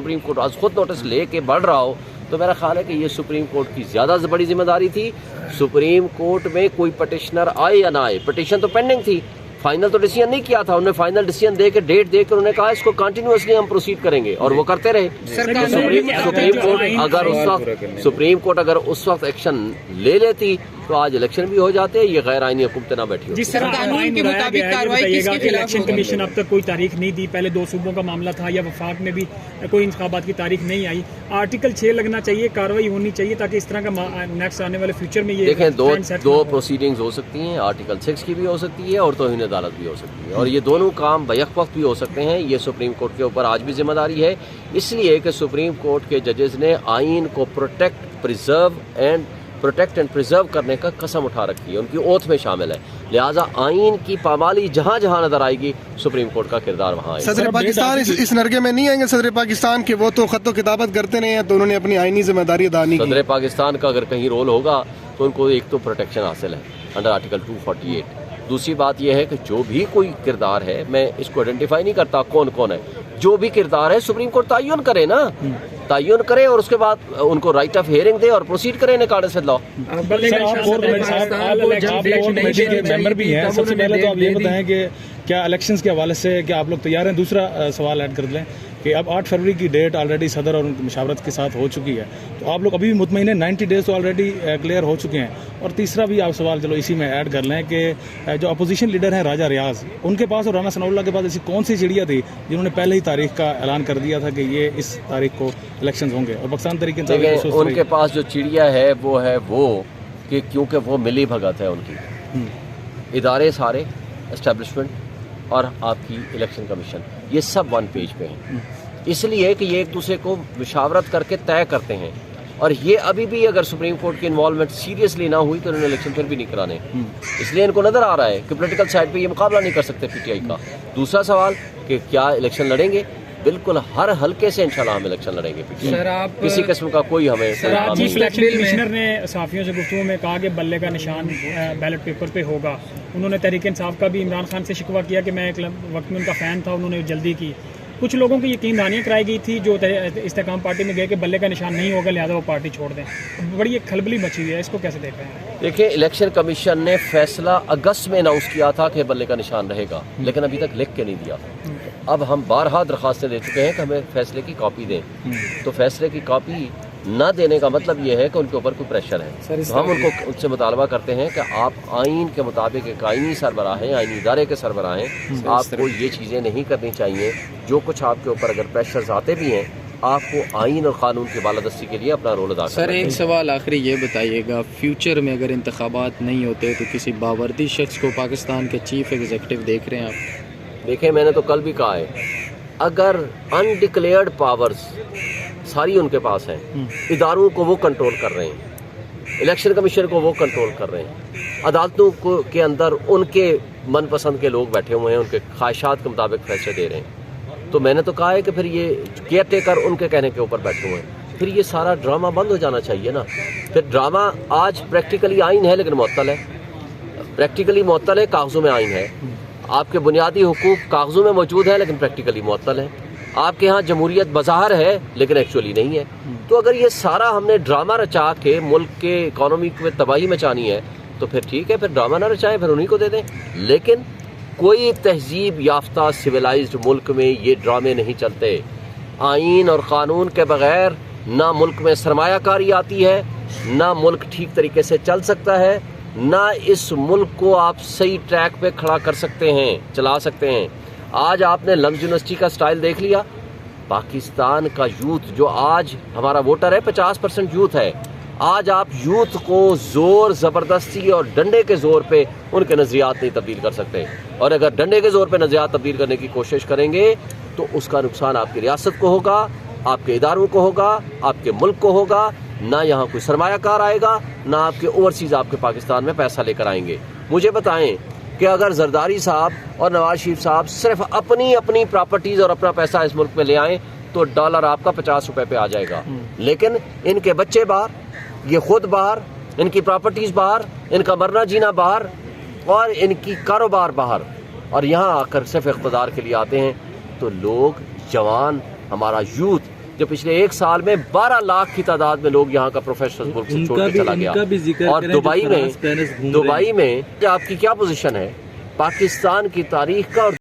Supreme court آج خود notice لے کے بڑھ رہا ہو تو میرا خیال ہے کہ یہ سپریم کورٹ کی زیادہ بڑی ذمہ داری تھی. سپریم کورٹ میں کوئی پٹیشنر آئے یا نہ آئے, پٹیشن تو پینڈنگ تھی, فائنل تو ڈیسیژن نہیں کیا تھا. انہوں نے فائنل ڈیسیژن دے کے ڈیٹ دے کے انہوں نے کہا اس کو کنٹینیوسلی ہم پروسیڈ کریں گے, اور وہ کرتے رہے. سپریم کورٹ اگر اس وقت ایکشن لے لیتی تو آج الیکشن بھی ہو جاتے, یہ غیر آئینی حکومت نہ بیٹھی ہوتی. جس طرح قانون کے مطابق کارروائی کس کے خلاف؟ الیکشن کمیشن اب تک کوئی تاریخ نہیں دی, پہلے 2 صوبوں کا معاملہ تھا, یا وفاق میں بھی کوئی انتخابات کی تاریخ نہیں آئی. آرٹیکل 6 لگنا چاہیے, کارروائی ہونی چاہیے تاکہ اس طرح کا نیکسٹ آنے والے فیوچر میں یہ دیکھیں دو پروسیڈنگز ہو سکتی ہیں, آرٹیکل 6 کی بھی ہو سکتی ہے اور توہین عدالت بھی ہو سکتی ہے, اور یہ دونوں کام بیک وقت بھی ہو سکتے ہیں. یہ سپریم کورٹ کے اوپر آج بھی ذمہ داری ہے, اس لیے کہ سپریم کورٹ کے ججز نے آئین کو پروٹیکٹ اینڈ پریزرو کرنے کا قسم اٹھا رکھی ہے, ان کی اوتھ میں شامل ہے. لہٰذا آئین کی پامالی جہاں جہاں نظر آئے گی سپریم کورٹ کا کردار وہاں آئے گا. صدر پاکستان اس نرگے میں نہیں آئیں گے؟ صدر پاکستان کے وہ تو خط و کتابت کرتے رہے ہیں, تو انہوں نے اپنی آئینی ذمہ داری ادا نہیں کی. صدر پاکستان کا اگر کہیں رول ہوگا تو ان کو ایک تو پروٹیکشن حاصل ہے انڈر آرٹیکل 248. دوسری بات یہ ہے کہ جو بھی کوئی کردار ہے, میں اس کو آئیڈینٹیفائی نہیں کرتا کون کون ہے, جو بھی کردار ہے سپریم کورٹ تعین کرے نا, تعین کرے اور اس کے بعد ان کو رائٹ آف ہیئرنگ دے اور پروسیڈ کرے اکارڈنس ود لاء. ممبر بھی ہیں, سب سے پہلے تو آپ یہ بتائیں کہ کیا الیکشنز کے حوالے سے کیا آپ لوگ تیار ہیں؟ دوسرا سوال ایڈ کر لیں کہ اب 8 فروری کی ڈیٹ آلریڈی صدر اور ان کی مشاورت کے ساتھ ہو چکی ہے, تو آپ لوگ ابھی بھی مطمئن ہیں 90 ڈیز تو آلریڈی کلیئر ہو چکے ہیں؟ اور تیسرا بھی آپ سوال چلو اسی میں ایڈ کر لیں کہ جو اپوزیشن لیڈر ہیں راجہ ریاض, ان کے پاس اور رانا ثناء اللہ کے پاس ایسی کون سی چڑیا تھی جنہوں نے پہلے ہی تاریخ کا اعلان کر دیا تھا کہ یہ اس تاریخ کو الیکشنز ہوں گے, اور پاکستان طریقے سے ان کے پاس جو چڑیا ہے وہ کہ کیونکہ وہ ملی بھگت ہے ان کی, ادارے سارے اسٹیبلشمنٹ اور آپ کی الیکشن کمیشن یہ سب 1 پیج پہ ہیں, اس لیے کہ یہ ایک دوسرے کو مشاورت کر کے طے کرتے ہیں. اور یہ ابھی بھی اگر سپریم کورٹ کی انوالومنٹ سیریسلی نہ ہوئی تو انہوں نے الیکشن پھر بھی نہیں کرانے, اس لیے ان کو نظر آ رہا ہے کہ پولیٹیکل سائڈ پہ یہ مقابلہ نہیں کر سکتے پی ٹی آئی کا. دوسرا سوال کہ کیا الیکشن لڑیں گے؟ بالکل ہر حلقے سے انشاءاللہ ہم الیکشن لڑیں گے. کسی قسم کا کوئی ہمیں الیکشن کمشنر نے صحافیوں سے گفتگو میں کہا کہ بلے کا نشان بیلٹ پیپر پہ ہوگا. انہوں نے تحریک انصاف کا بھی عمران خان سے شکوہ کیا کہ میں ایک وقت میں ان کا فین تھا, انہوں نے جلدی کی. کچھ لوگوں کی یقین دہانیاں کرائی گئی تھی جو استحکام پارٹی میں گئے کہ بلے کا نشان نہیں ہوگا لہٰذا وہ پارٹی چھوڑ دیں. بڑی ایک کھلبلی مچی ہوئی ہے, اس کو کیسے دیکھ رہے ہیں؟ دیکھیں الیکشن کمیشن نے فیصلہ اگست میں اناؤنس کیا تھا کہ بلے کا نشان رہے گا, لیکن ابھی تک لکھ کے نہیں دیا. اب ہم بارہا درخواستیں دے چکے ہیں کہ ہمیں فیصلے کی کاپی دیں, تو فیصلے کی کاپی نہ دینے کا مطلب یہ ہے کہ ان کے اوپر کوئی پریشر ہے. تو ہم ان سے مطالبہ کرتے ہیں کہ آپ آئین کے مطابق ایک آئینی سربراہ ہیں, آئینی ادارے کے سربراہ ہیں, آپ کو یہ چیزیں نہیں کرنی چاہیے. جو کچھ آپ کے اوپر اگر پریشرز آتے بھی ہیں آپ کو آئین اور قانون کی بالادستی کے لیے اپنا رول ادا کرنا سر, ایک سوال آخری یہ بتائیے گا, فیوچر میں اگر انتخابات نہیں ہوتے تو کسی باوردی شخص کو پاکستان کے چیف ایگزیکٹو دیکھ رہے ہیں آپ؟ دیکھیں میں نے تو کل بھی کہا ہے, اگر انڈکلیئرڈ پاورز ساری ان کے پاس ہیں, اداروں کو وہ کنٹرول کر رہے ہیں, الیکشن کمیشن کو وہ کنٹرول کر رہے ہیں, عدالتوں کو کے اندر ان کے من پسند کے لوگ بیٹھے ہوئے ہیں, ان کے خواہشات کے مطابق فیصلے دے رہے ہیں, تو میں نے تو کہا ہے کہ پھر یہ کیئر ٹیکر ان کے کہنے کے اوپر بیٹھے ہوئے ہیں, پھر یہ سارا ڈرامہ بند ہو جانا چاہیے نا. پھر ڈرامہ آج پریکٹیکلی آئین ہے لیکن معطل ہے, پریکٹیکلی معطل ہے, کاغذوں میں آئین ہے. آپ کے بنیادی حقوق کاغذوں میں موجود ہیں لیکن پریکٹیکلی معطل ہے. آپ کے ہاں جمہوریت بظاہر ہے لیکن ایکچولی نہیں ہے. تو اگر یہ سارا ہم نے ڈرامہ رچا کے ملک کے اکانومی میں تباہی مچانی ہے تو پھر ٹھیک ہے, پھر ڈرامہ نہ رچائیں, پھر انہیں کو دے دیں. لیکن کوئی تہذیب یافتہ سویلائزڈ ملک میں یہ ڈرامے نہیں چلتے. آئین اور قانون کے بغیر نہ ملک میں سرمایہ کاری آتی ہے, نہ ملک ٹھیک طریقے سے چل سکتا ہے, نہ اس ملک کو آپ صحیح ٹریک پہ کھڑا کر سکتے ہیں, چلا سکتے ہیں. آج آپ نے لمز یونیورسٹی کا سٹائل دیکھ لیا. پاکستان کا یوتھ جو آج ہمارا ووٹر ہے 50% یوتھ ہے, آج آپ یوتھ کو زور زبردستی اور ڈنڈے کے زور پہ ان کے نظریات نہیں تبدیل کر سکتے. اور اگر ڈنڈے کے زور پہ نظریات تبدیل کرنے کی کوشش کریں گے تو اس کا نقصان آپ کی ریاست کو ہوگا, آپ کے اداروں کو ہوگا, آپ کے ملک کو ہوگا. نہ یہاں کوئی سرمایہ کار آئے گا, نہ آپ کے اوورسیز آپ کے پاکستان میں پیسہ لے کر آئیں گے. مجھے بتائیں کہ اگر زرداری صاحب اور نواز شریف صاحب صرف اپنی پراپرٹیز اور اپنا پیسہ اس ملک میں لے آئیں تو ڈالر آپ کا 50 روپے پہ آ جائے گا. لیکن ان کے بچے باہر, یہ خود باہر, ان کی پراپرٹیز باہر, ان کا مرنا جینا باہر, اور ان کی کاروبار باہر, اور یہاں آ کر صرف اقتدار کے لیے آتے ہیں. تو لوگ جوان, ہمارا یوتھ جو پچھلے ایک سال میں 12 لاکھ کی تعداد میں لوگ یہاں کا پروفیشنل ملک سے چھوڑ کے چلا گیا. اور دبئی میں آپ کی کیا پوزیشن ہے؟ پاکستان کی تاریخ کا اور